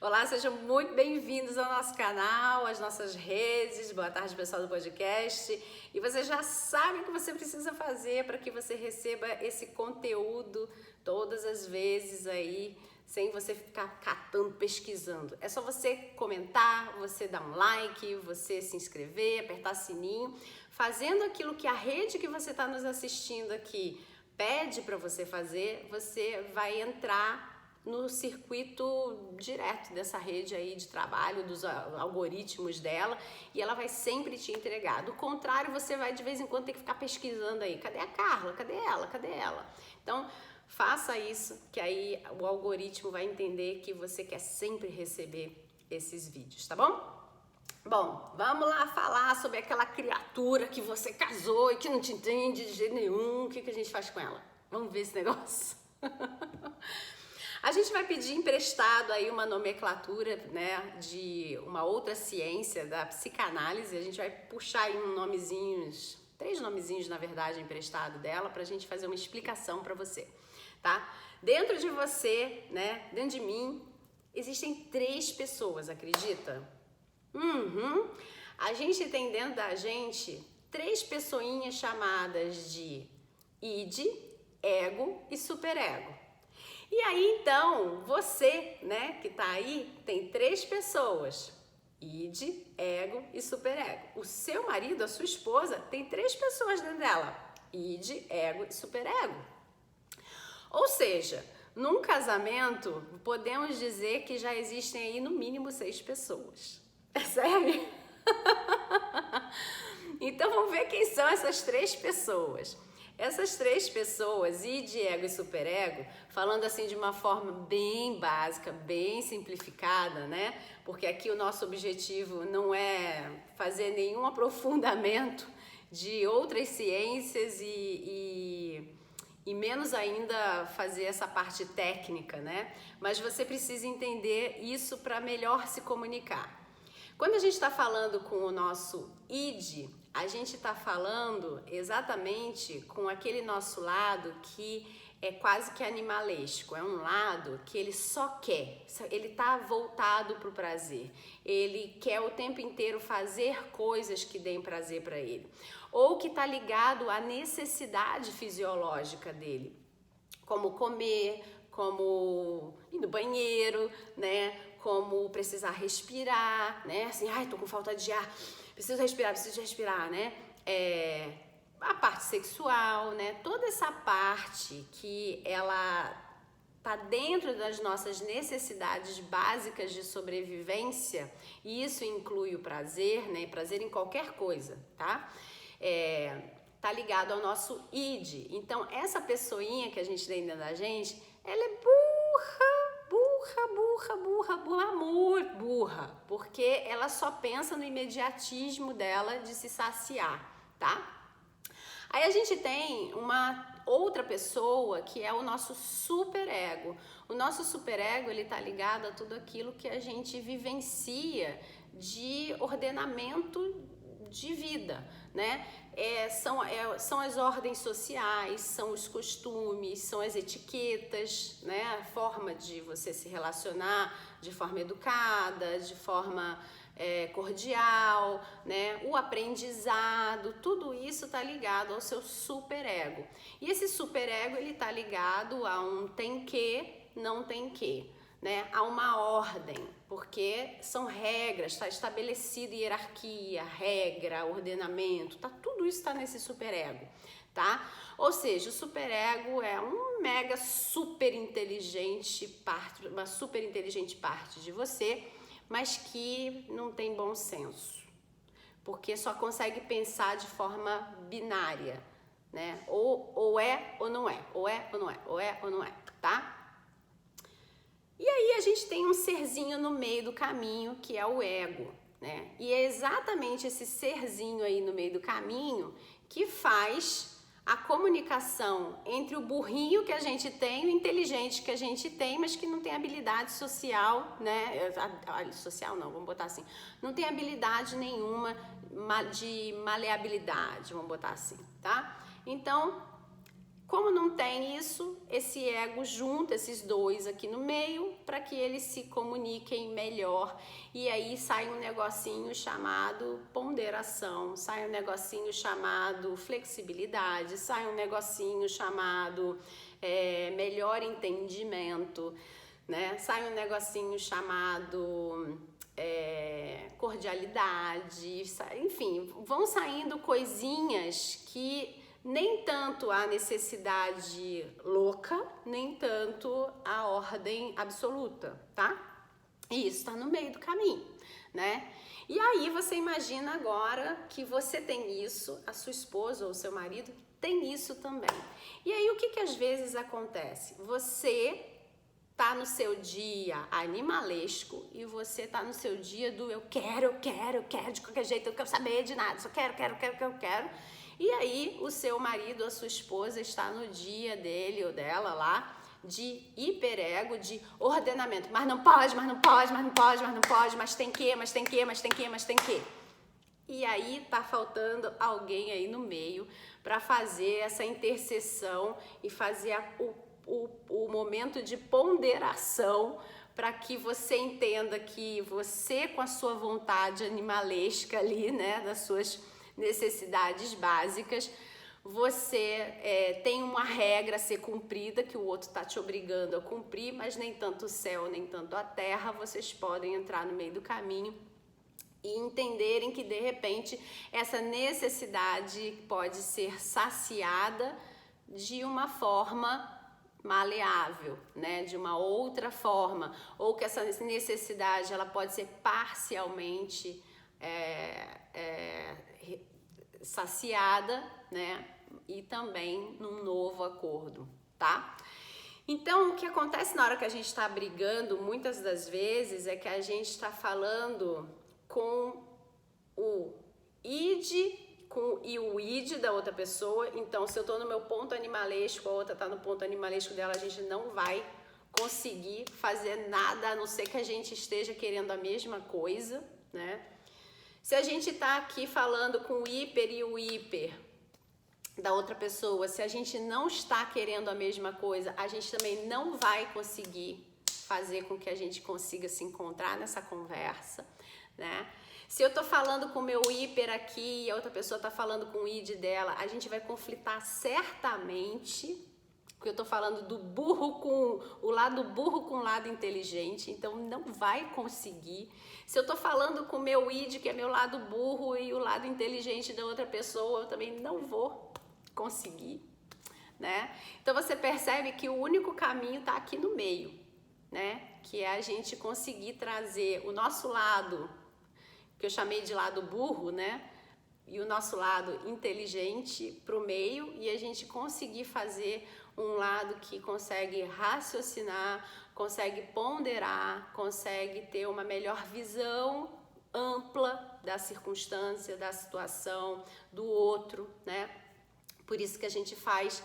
Olá, sejam muito bem-vindos ao nosso canal, às nossas redes. Boa tarde, pessoal do podcast. E você já sabe o que você precisa fazer para que você receba esse conteúdo todas as vezes aí, sem você ficar catando, pesquisando. É só você comentar, você dar um like, você se inscrever, apertar sininho, fazendo aquilo que a rede que você está nos assistindo aqui pede para você fazer, você vai entrar no circuito direto dessa rede aí de trabalho, dos algoritmos dela, e ela vai sempre te entregar. Do contrário, você vai de vez em quando ter que ficar pesquisando aí, cadê a Carla? Cadê ela? Cadê ela? Então, faça isso, que aí o algoritmo vai entender que você quer sempre receber esses vídeos, tá bom? Bom, vamos lá falar sobre aquela criatura que você casou e que não te entende de jeito nenhum. O que a gente faz com ela? Vamos ver esse negócio? A gente vai pedir emprestado aí uma nomenclatura, né, de uma outra ciência da psicanálise. A gente vai puxar aí três nomezinhos, na verdade, emprestado dela, pra gente fazer uma explicação pra você, tá? Dentro de você, né, dentro de mim, existem 3 pessoas, acredita? A gente tem dentro da gente 3 pessoinhas chamadas de id, ego e superego. E aí, então, você, né, que tá aí, tem 3 pessoas, id, ego e superego. O seu marido, a sua esposa, tem 3 pessoas dentro dela, id, ego e superego. Ou seja, num casamento, podemos dizer que já existem aí no mínimo 6 pessoas. Percebe? Então, vamos ver quem são essas 3 pessoas. Essas 3 pessoas, id, ego e superego, falando assim de uma forma bem básica, bem simplificada, né? Porque aqui o nosso objetivo não é fazer nenhum aprofundamento de outras ciências e menos ainda fazer essa parte técnica, né? Mas você precisa entender isso para melhor se comunicar. Quando a gente está falando com o nosso id, a gente está falando exatamente com aquele nosso lado que é quase que animalesco, é um lado que ele só quer, ele está voltado para o prazer, ele quer o tempo inteiro fazer coisas que deem prazer para ele, ou que está ligado à necessidade fisiológica dele, como comer, como ir no banheiro, né? Como precisar respirar, né? Assim, ai, tô com falta de ar, preciso respirar, né? A parte sexual, né? Toda essa parte que ela tá dentro das nossas necessidades básicas de sobrevivência, e isso inclui o prazer, né? Prazer em qualquer coisa, tá? Tá ligado ao nosso id. Então, essa pessoinha que a gente tem dentro da gente, ela é burra, porque ela só pensa no imediatismo dela de se saciar, tá? Aí a gente tem uma outra pessoa que é o nosso superego. O nosso superego, ele tá ligado a tudo aquilo que a gente vivencia de ordenamento de vida, né? São as ordens sociais, são os costumes, são as etiquetas, né? A forma de você se relacionar de forma educada, de forma cordial, né? O aprendizado, tudo isso está ligado ao seu superego. E esse superego, ele está ligado a um tem que, não tem que, né? A uma ordem, porque são regras, está estabelecido hierarquia, regra, ordenamento, tudo isso está nesse superego, tá? Ou seja, o superego é um mega super inteligente parte, uma super inteligente parte de você, mas que não tem bom senso, porque só consegue pensar de forma binária, né? Ou é ou não é, ou é ou não é, ou é ou não é, tá? E aí a gente tem um serzinho no meio do caminho, que é o ego, né? E é exatamente esse serzinho aí no meio do caminho que faz a comunicação entre o burrinho que a gente tem e o inteligente que a gente tem, mas que não tem habilidade social, né? Social não, vamos botar assim. Não tem habilidade nenhuma de maleabilidade, vamos botar assim, tá? Então, Como não tem isso, esse ego junta esses dois aqui no meio para que eles se comuniquem melhor. E aí sai um negocinho chamado ponderação, sai um negocinho chamado flexibilidade, sai um negocinho chamado melhor entendimento, né? Sai um negocinho chamado cordialidade, enfim, vão saindo coisinhas que nem tanto a necessidade louca, nem tanto a ordem absoluta, tá? E isso tá no meio do caminho, né? E aí você imagina agora que você tem isso, a sua esposa ou seu marido tem isso também. E aí o que às vezes acontece? Você tá no seu dia animalesco e você tá no seu dia do eu quero de qualquer jeito, eu não quero saber de nada, só quero. E aí o seu marido, a sua esposa está no dia dele ou dela lá de hiperego, de ordenamento. Mas não pode, mas tem que. E aí tá faltando alguém aí no meio para fazer essa interseção e fazer o momento de ponderação para que você entenda que você, com a sua vontade animalesca ali, né, das suas necessidades básicas, você tem uma regra a ser cumprida que o outro está te obrigando a cumprir, mas nem tanto o céu, nem tanto a terra. Vocês podem entrar no meio do caminho e entenderem que de repente essa necessidade pode ser saciada de uma forma maleável, né, de uma outra forma, ou que essa necessidade ela pode ser parcialmente saciada, né, e também num novo acordo, tá? Então, o que acontece na hora que a gente está brigando, muitas das vezes, é que a gente está falando com o id e o id da outra pessoa. Então, se eu tô no meu ponto animalesco, a outra tá no ponto animalesco dela, a gente não vai conseguir fazer nada, a não ser que a gente esteja querendo a mesma coisa, né? Se a gente tá aqui falando com o hiper e o hiper da outra pessoa, se a gente não está querendo a mesma coisa, a gente também não vai conseguir fazer com que a gente consiga se encontrar nessa conversa, né? Se eu tô falando com o meu hiper aqui e a outra pessoa tá falando com o id dela, a gente vai conflitar certamente, porque eu tô falando do burro com o lado burro com o lado inteligente, então não vai conseguir. Se eu tô falando com o meu id, que é meu lado burro, e o lado inteligente da outra pessoa, eu também não vou conseguir, né? Então você percebe que o único caminho tá aqui no meio, né? Que é a gente conseguir trazer o nosso lado, que eu chamei de lado burro, né? E o nosso lado inteligente pro meio, e a gente conseguir fazer um lado que consegue raciocinar, consegue ponderar, consegue ter uma melhor visão ampla da circunstância, da situação, do outro, né? Por isso que a gente faz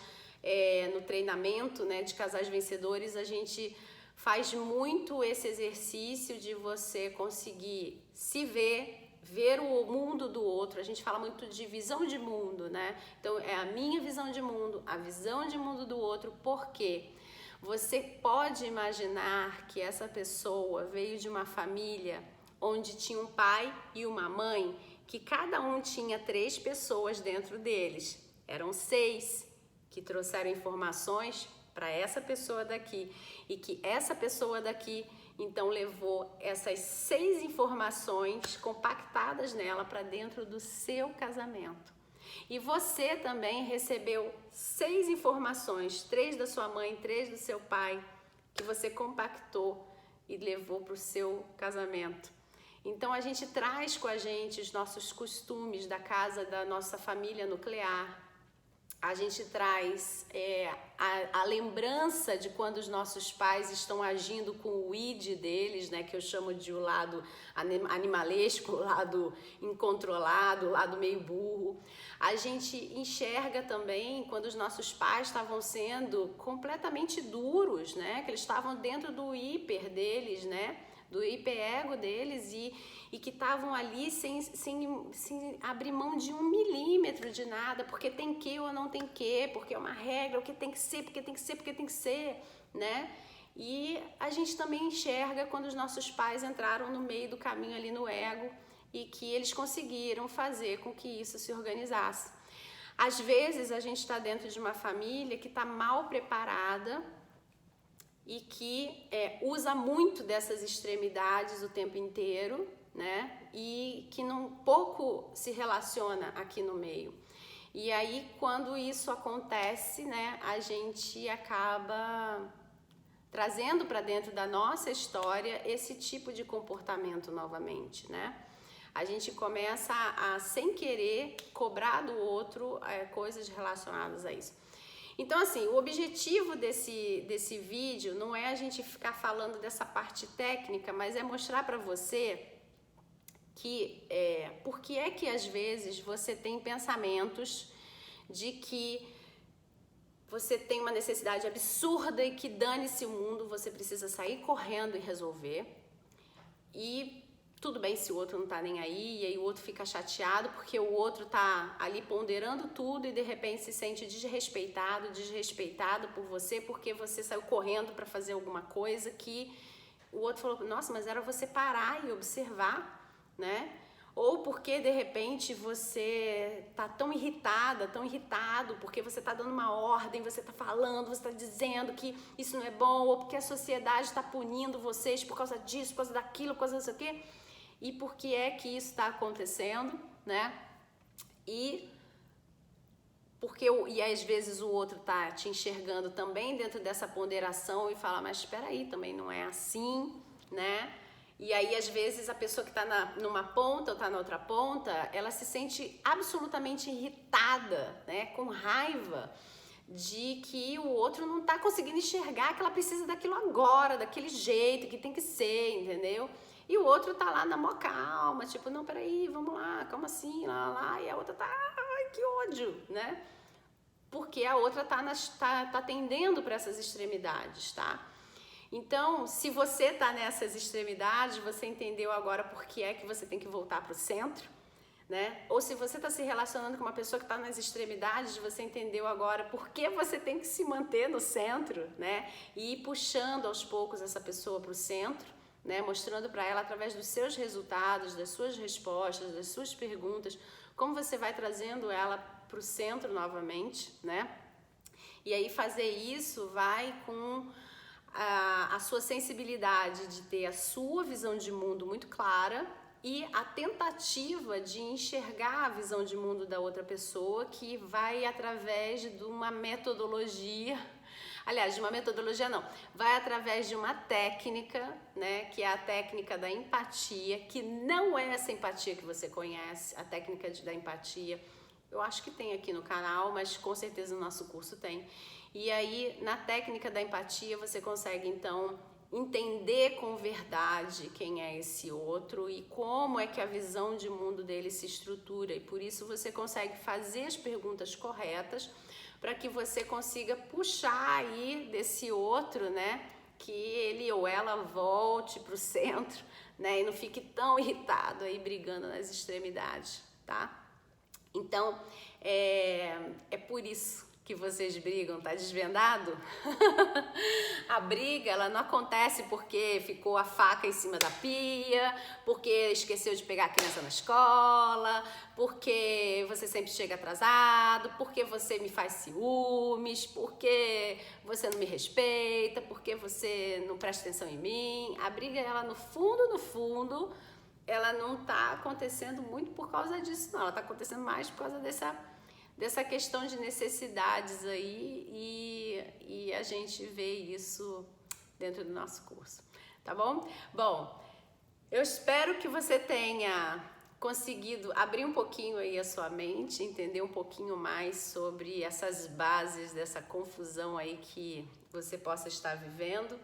no treinamento, né, de casais vencedores, a gente faz muito esse exercício de você conseguir se ver o mundo do outro. A gente fala muito de visão de mundo, né? Então é a minha visão de mundo, a visão de mundo do outro, porque você pode imaginar que essa pessoa veio de uma família onde tinha um pai e uma mãe, que cada um tinha 3 pessoas dentro deles. Eram 6 que trouxeram informações para essa pessoa daqui, e que essa pessoa daqui então levou essas 6 informações compactadas nela para dentro do seu casamento. E você também recebeu 6 informações, 3 da sua mãe, 3 do seu pai, que você compactou e levou para o seu casamento. Então a gente traz com a gente os nossos costumes da casa, da nossa família nuclear. A gente traz a lembrança de quando os nossos pais estão agindo com o id deles, né, que eu chamo de o lado animalesco, o lado incontrolado, o lado meio burro. A gente enxerga também quando os nossos pais estavam sendo completamente duros, né, que eles estavam dentro do hiper deles, né, Do hiperego deles e que estavam ali sem abrir mão de 1 milímetro de nada, porque tem que ou não tem que, porque é uma regra, o que tem que ser, porque tem que ser, porque tem que ser, né? E a gente também enxerga quando os nossos pais entraram no meio do caminho ali no ego e que eles conseguiram fazer com que isso se organizasse. Às vezes a gente está dentro de uma família que está mal preparada e que usa muito dessas extremidades o tempo inteiro, né? E que pouco se relaciona aqui no meio. E aí, quando isso acontece, né, a gente acaba trazendo para dentro da nossa história esse tipo de comportamento novamente, né? A gente começa a sem querer, cobrar do outro coisas relacionadas a isso. Então, assim, o objetivo desse vídeo não é a gente ficar falando dessa parte técnica, mas é mostrar para você que por que é que às vezes você tem pensamentos de que você tem uma necessidade absurda e que dane-se o mundo, você precisa sair correndo e resolver. E tudo bem se o outro não tá nem aí, e aí o outro fica chateado porque o outro tá ali ponderando tudo e de repente se sente desrespeitado por você porque você saiu correndo para fazer alguma coisa que o outro falou, nossa, mas era você parar e observar, né? Ou porque de repente você tá tão irritado, porque você tá dando uma ordem, você tá falando, você tá dizendo que isso não é bom, ou porque a sociedade tá punindo vocês por causa disso, por causa daquilo, por causa disso aqui. E por que é que isso está acontecendo, né? E às vezes o outro tá te enxergando também dentro dessa ponderação e fala, mas espera aí, também não é assim, né? E aí às vezes a pessoa que tá numa ponta ou tá na outra ponta, ela se sente absolutamente irritada, né? Com raiva de que o outro não tá conseguindo enxergar que ela precisa daquilo agora, daquele jeito, que tem que ser, entendeu? E o outro tá lá na mó calma, tipo, não, peraí, vamos lá, calma assim, lá, e a outra tá, ai, que ódio, né? Porque a outra tá tendendo para essas extremidades, tá? Então, se você tá nessas extremidades, você entendeu agora por que é que você tem que voltar pro centro, né? Ou se você tá se relacionando com uma pessoa que tá nas extremidades, você entendeu agora por que você tem que se manter no centro, né? E ir puxando aos poucos essa pessoa pro centro, né? Mostrando para ela através dos seus resultados, das suas respostas, das suas perguntas, como você vai trazendo ela para o centro novamente, né? E aí fazer isso vai com a sua sensibilidade de ter a sua visão de mundo muito clara e a tentativa de enxergar a visão de mundo da outra pessoa, que vai através de uma metodologia. Aliás, de uma metodologia não, vai através de uma técnica, né, que é a técnica da empatia, que não é essa empatia que você conhece, a técnica da empatia, eu acho que tem aqui no canal, mas com certeza no nosso curso tem. E aí, na técnica da empatia, você consegue, então, entender com verdade quem é esse outro e como é que a visão de mundo dele se estrutura, e por isso você consegue fazer as perguntas corretas, para que você consiga puxar aí desse outro, né, que ele ou ela volte para o centro, né, e não fique tão irritado aí brigando nas extremidades, tá? Então, é por isso que vocês brigam, tá desvendado? A briga, ela não acontece porque ficou a faca em cima da pia, porque esqueceu de pegar a criança na escola, porque você sempre chega atrasado, porque você me faz ciúmes, porque você não me respeita, porque você não presta atenção em mim. A briga, ela no fundo, ela não tá acontecendo muito por causa disso, não. Ela tá acontecendo mais por causa dessa questão de necessidades aí, e a gente vê isso dentro do nosso curso, tá bom? Bom, eu espero que você tenha conseguido abrir um pouquinho aí a sua mente, entender um pouquinho mais sobre essas bases dessa confusão aí que você possa estar vivendo,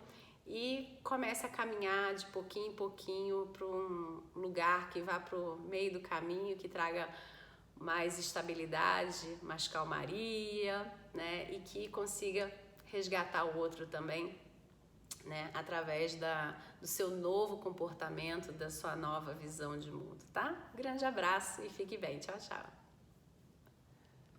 e comece a caminhar de pouquinho em pouquinho para um lugar que vá para o meio do caminho, que traga mais estabilidade, mais calmaria, né? E que consiga resgatar o outro também né? Através do seu novo comportamento, da sua nova visão de mundo, tá? Grande abraço e fique bem. Tchau, tchau.